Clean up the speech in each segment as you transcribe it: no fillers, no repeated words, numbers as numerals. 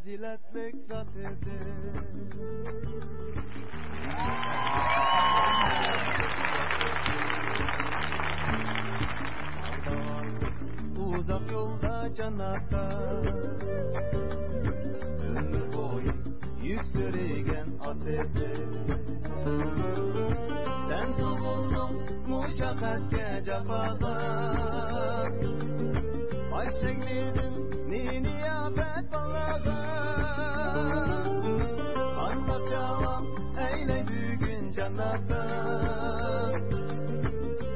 faziletlik zat eder. Uzak yolda cennatta ömür boyu yükseligen at eder. Sen tuğuldun muşakkatke cefaga, Ayşeglidin nini afet balaga. Anlap cevap eyle bugün cennatta,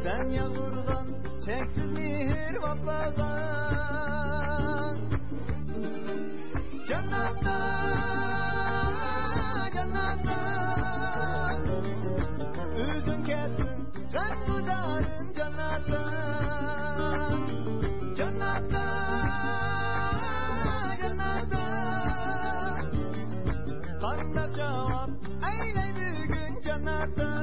sen yağmurdan çektin mihir vaplaga. Cennatta, cennatta üzün kessin rengudarın cennatta. Cennatta, cennatta kandak cevap eyle bugün cennatta.